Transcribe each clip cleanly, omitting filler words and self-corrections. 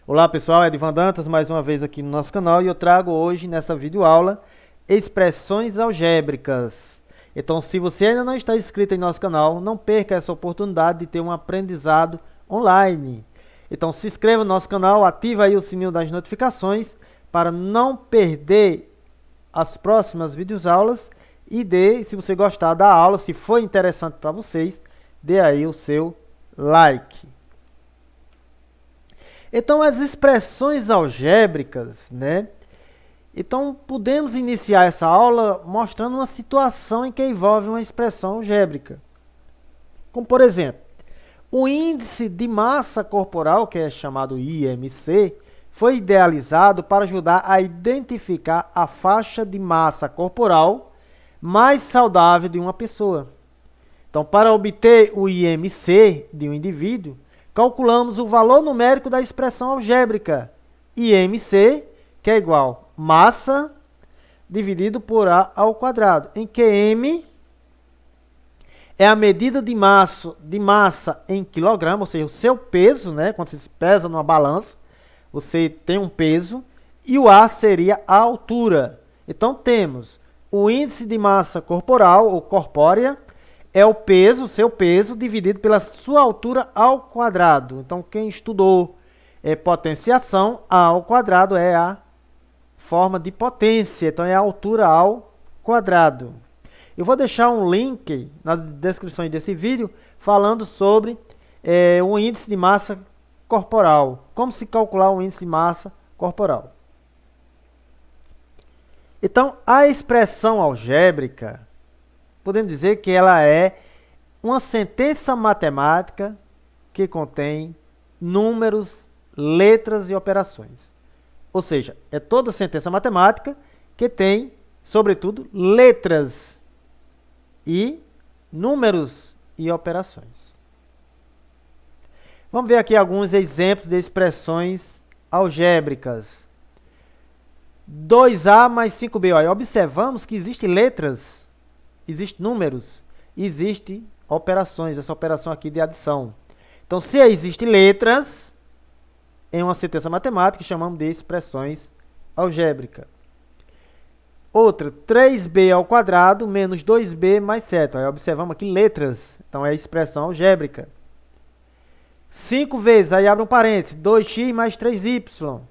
Olá pessoal, Edivan Dantas mais uma vez aqui no nosso canal e eu trago hoje nessa videoaula expressões algébricas. Então, se você ainda não está inscrito em nosso canal, não perca essa oportunidade de ter um aprendizado online. Então, se inscreva no nosso canal, ativa aí o sininho das notificações para não perder as próximas videoaulas e se você gostar da aula, se for interessante para vocês, dê aí o seu like. Então, as expressões algébricas, né? Então, podemos iniciar essa aula mostrando uma situação em que envolve uma expressão algébrica. Como, por exemplo, o índice de massa corporal, que é chamado IMC, foi idealizado para ajudar a identificar a faixa de massa corporal mais saudável de uma pessoa. Então, para obter o IMC de um indivíduo, calculamos o valor numérico da expressão algébrica IMC, que é igual a massa dividido por A ao quadrado, em que M é a medida de massa em quilograma, ou seja, o seu peso, né? Quando você pesa numa balança, você tem um peso, e o A seria a altura. Então, temos o índice de massa corporal, ou corpórea, é o peso, o seu peso, dividido pela sua altura ao quadrado. Então, quem estudou potenciação, A ao quadrado é a forma de potência. Então, é a altura ao quadrado. Eu vou deixar um link nas descrições desse vídeo falando sobre o índice de massa corporal. Como se calcular o índice de massa corporal. Então, a expressão algébrica, podemos dizer que ela é uma sentença matemática que contém números, letras e operações. Ou seja, é toda sentença matemática que tem, sobretudo, letras e números e operações. Vamos ver aqui alguns exemplos de expressões algébricas. 2A mais 5B. Olha, observamos que existem letras, existem números, existem operações, essa operação aqui de adição. Então, se existem letras em uma sentença matemática, chamamos de expressões algébricas. Outra, 3b ao quadrado menos 2b mais 7. Aí observamos aqui letras, então é expressão algébrica. 5 vezes, aí abre um parênteses, 2x mais 3y.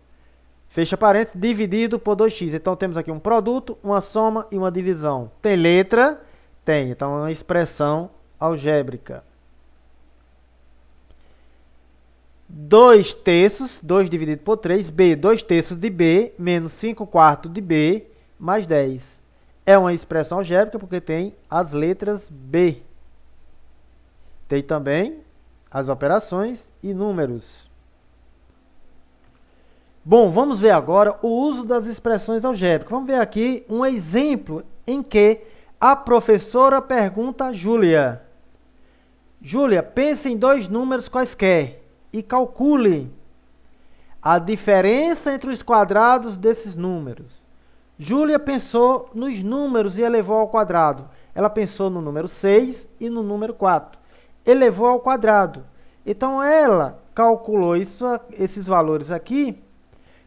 Fecha parênteses, dividido por 2x. Então temos aqui um produto, uma soma e uma divisão. Tem letra? Tem, então é uma expressão algébrica. 2 terços, 2 dividido por 3, b, 2 terços de b, menos 5 quartos de b, mais 10. É uma expressão algébrica porque tem as letras B. Tem também as operações e números. Bom, vamos ver agora o uso das expressões algébricas. Vamos ver aqui um exemplo em que a professora pergunta a Júlia. Júlia, pense em dois números quaisquer e calcule a diferença entre os quadrados desses números. Júlia pensou nos números e elevou ao quadrado. Ela pensou no número 6 e no número 4. Elevou ao quadrado. Então, ela calculou esses valores aqui.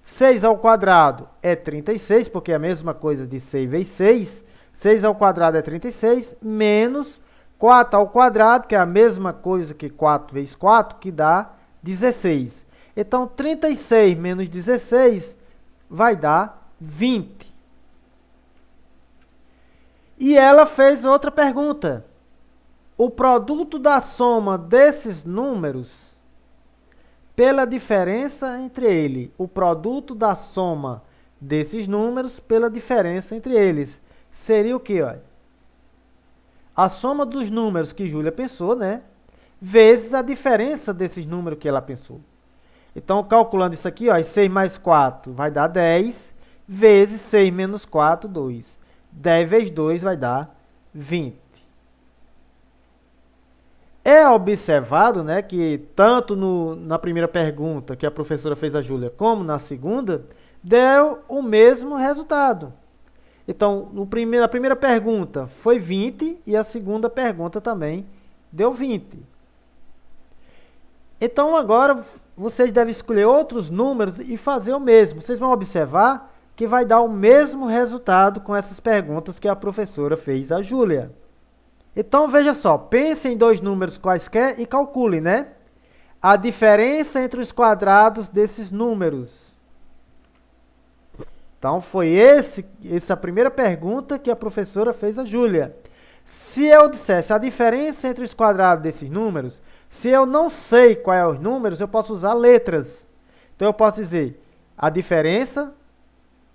6 ao quadrado é 36, porque é a mesma coisa de 6 vezes 6. 6 ao quadrado é 36, menos 4 ao quadrado, que é a mesma coisa que 4 vezes 4, que dá 16. Então, 36 menos 16 vai dar 20. E ela fez outra pergunta. O produto da soma desses números pela diferença entre eles. O produto da soma desses números pela diferença entre eles. Seria o quê? Olha? A soma dos números que Júlia pensou, né? Vezes a diferença desses números que ela pensou. Então, calculando isso aqui, ó, 6 mais 4 vai dar 10, vezes 6 menos 4, 2. 10 vezes 2 vai dar 20. É observado, né, que tanto na primeira pergunta que a professora fez a Júlia, como na segunda, deu o mesmo resultado. Então, a primeira pergunta foi 20 e a segunda pergunta também deu 20. Então, agora vocês devem escolher outros números e fazer o mesmo. Vocês vão observar que vai dar o mesmo resultado com essas perguntas que a professora fez a Júlia. Então, veja só, pense em dois números quaisquer e calcule, né? A diferença entre os quadrados desses números. Então, foi essa primeira pergunta que a professora fez a Júlia. Se eu dissesse a diferença entre os quadrados desses números, se eu não sei qual é os números, eu posso usar letras. Então, eu posso dizer a diferença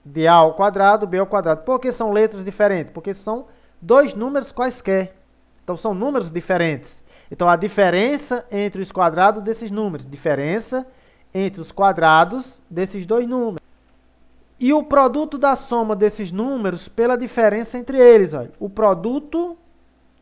de A ao quadrado, B ao quadrado. Por que são letras diferentes? Porque são dois números quaisquer. Então, são números diferentes. Então, a diferença entre os quadrados desses números. Diferença entre os quadrados desses dois números. E o produto da soma desses números pela diferença entre eles. Olha. O produto,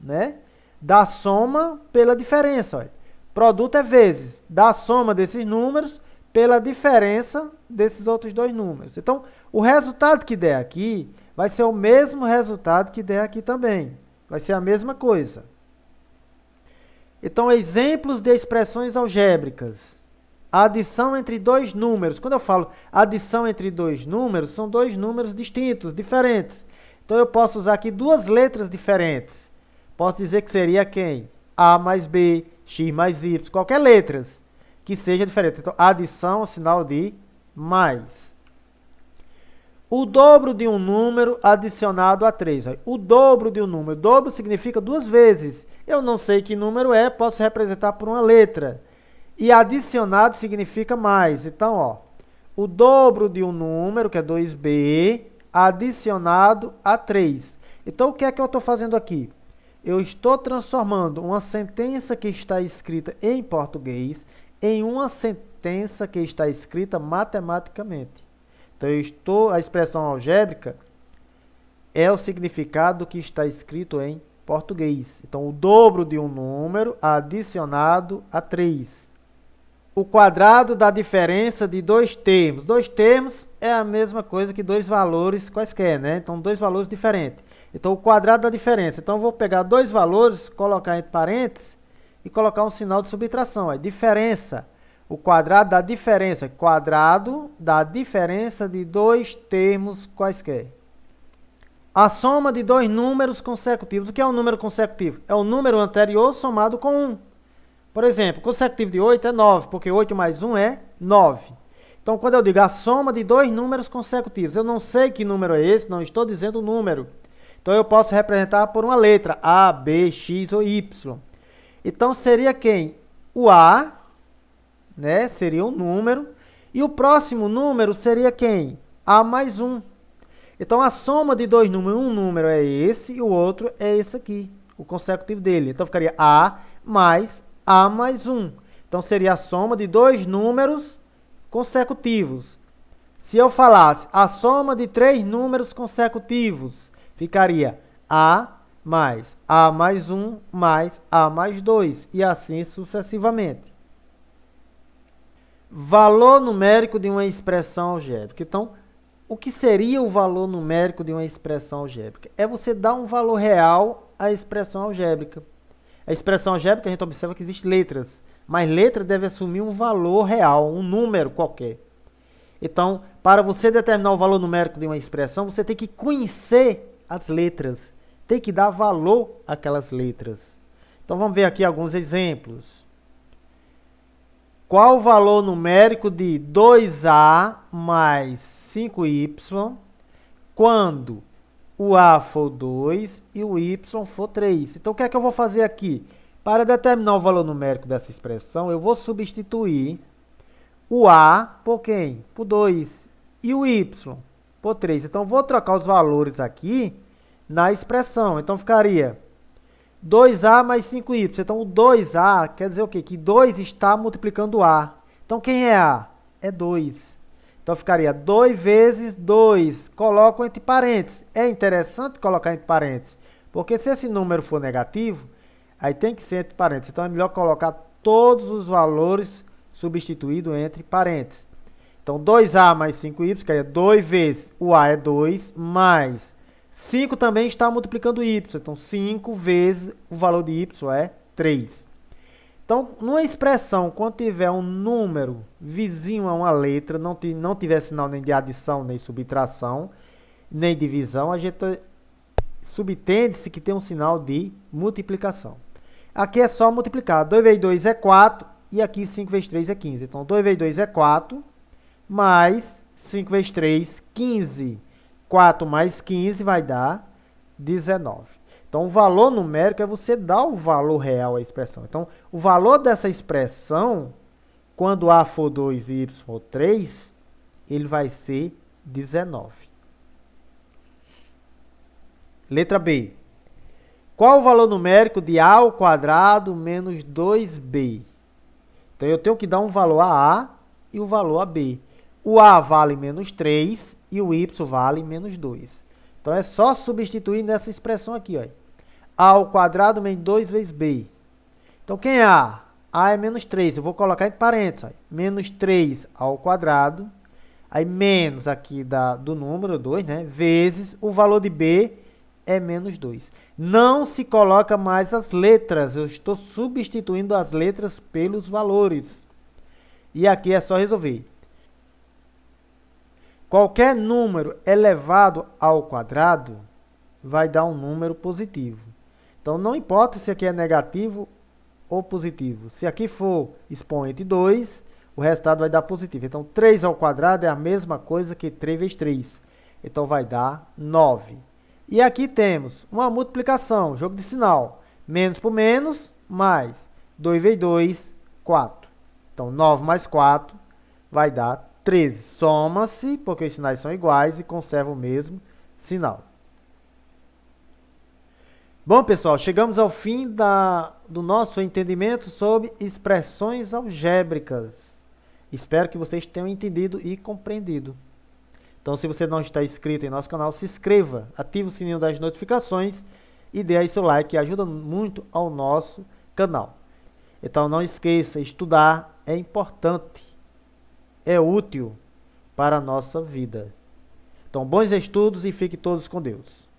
né, da soma pela diferença. Olha. Produto é vezes da soma desses números pela diferença desses outros dois números. Então, o resultado que der aqui vai ser o mesmo resultado que der aqui também. Vai ser a mesma coisa. Então, exemplos de expressões algébricas. A adição entre dois números. Quando eu falo adição entre dois números, são dois números distintos, diferentes. Então, eu posso usar aqui duas letras diferentes. Posso dizer que seria quem? A mais B, X mais Y, qualquer letras que seja diferente. Então, adição, sinal de mais. O dobro de um número adicionado a 3. O dobro de um número. Dobro significa duas vezes. Eu não sei que número é, posso representar por uma letra. E adicionado significa mais. Então, ó, o dobro de um número, que é 2b, adicionado a 3. Então, o que é que eu estou fazendo aqui? Eu estou transformando uma sentença que está escrita em português em uma sentença que está escrita matematicamente. Então, a expressão algébrica é o significado do que está escrito em português. Então, o dobro de um número adicionado a 3. O quadrado da diferença de dois termos. Dois termos é a mesma coisa que dois valores quaisquer, né? Então, dois valores diferentes. Então, o quadrado da diferença. Então, eu vou pegar dois valores, colocar entre parênteses e colocar um sinal de subtração. É diferença. O quadrado da diferença. Quadrado da diferença de dois termos quaisquer. A soma de dois números consecutivos. O que é um número consecutivo? É o número anterior somado com 1. Por exemplo, consecutivo de 8 é 9, porque 8 mais 1 é 9. Então, quando eu digo a soma de dois números consecutivos, eu não sei que número é esse, não estou dizendo o número. Então, eu posso representar por uma letra, A, B, X ou Y. Então, seria quem? O A, né? Seria um número. E o próximo número seria quem? A mais 1. Então, a soma de dois números, um número é esse e o outro é esse aqui, o consecutivo dele. Então, ficaria A mais 1. Então, seria a soma de dois números consecutivos. Se eu falasse a soma de três números consecutivos, ficaria A mais 1 mais A mais 2, e assim sucessivamente. Valor numérico de uma expressão algébrica. Então, o que seria o valor numérico de uma expressão algébrica? É você dar um valor real à expressão algébrica. A expressão algébrica, a gente observa que existem letras, mas letra deve assumir um valor real, um número qualquer. Então, para você determinar o valor numérico de uma expressão, você tem que conhecer as letras, tem que dar valor àquelas letras. Então, vamos ver aqui alguns exemplos. Qual o valor numérico de 2A mais 5Y quando o A for 2 e o Y for 3. Então, o que é que eu vou fazer aqui? Para determinar o valor numérico dessa expressão, eu vou substituir o A por quem? Por 2. E o Y por 3. Então, vou trocar os valores aqui na expressão. Então, ficaria 2A mais 5Y. Então, o 2A quer dizer o quê? Que 2 está multiplicando o A. Então, quem é A? É 2. Então, ficaria 2 vezes 2. Coloco entre parênteses. É interessante colocar entre parênteses, porque se esse número for negativo, aí tem que ser entre parênteses. Então, é melhor colocar todos os valores substituídos entre parênteses. Então, 2A mais 5Y, ficaria 2 vezes o A é 2, mais 5 também está multiplicando Y. Então, 5 vezes o valor de Y é 3. Então, numa expressão, quando tiver um número vizinho a uma letra, não tiver sinal nem de adição, nem subtração, nem divisão, a gente subtende-se que tem um sinal de multiplicação. Aqui é só multiplicar. 2 vezes 2 é 4 e aqui 5 vezes 3 é 15. Então, 2 vezes 2 é 4, mais 5 vezes 3, 15. 4 mais 15 vai dar 19. Então, o valor numérico é você dar o valor real à expressão. Então, o valor dessa expressão, quando A for 2 e Y for 3, ele vai ser 19. Letra B. Qual o valor numérico de A ao quadrado menos 2B? Então, eu tenho que dar um valor a A e o valor a B. O A vale menos 3 e o Y vale menos 2. Então, é só substituir nessa expressão aqui, ó. A ao quadrado menos 2 vezes B. Então, quem é A? A é menos 3. Eu vou colocar entre parênteses. Ó. Menos 3 ao quadrado. Aí, menos aqui do número 2, né? Vezes o valor de B é menos 2. Não se coloca mais as letras. Eu estou substituindo as letras pelos valores. E aqui é só resolver. Qualquer número elevado ao quadrado vai dar um número positivo. Então, não importa se aqui é negativo ou positivo. Se aqui for expoente 2, o resultado vai dar positivo. Então, 3 ao quadrado é a mesma coisa que 3 vezes 3. Então, vai dar 9. E aqui temos uma multiplicação, jogo de sinal. Menos por menos, mais 2 vezes 2, 4. Então, 9 mais 4 vai dar 13. Soma-se, porque os sinais são iguais e conserva o mesmo sinal. Bom, pessoal, chegamos ao fim do nosso entendimento sobre expressões algébricas. Espero que vocês tenham entendido e compreendido. Então, se você não está inscrito em nosso canal, se inscreva, ative o sininho das notificações e dê aí seu like, que ajuda muito ao nosso canal. Então, não esqueça, estudar é importante, é útil para a nossa vida. Então, bons estudos e fiquem todos com Deus.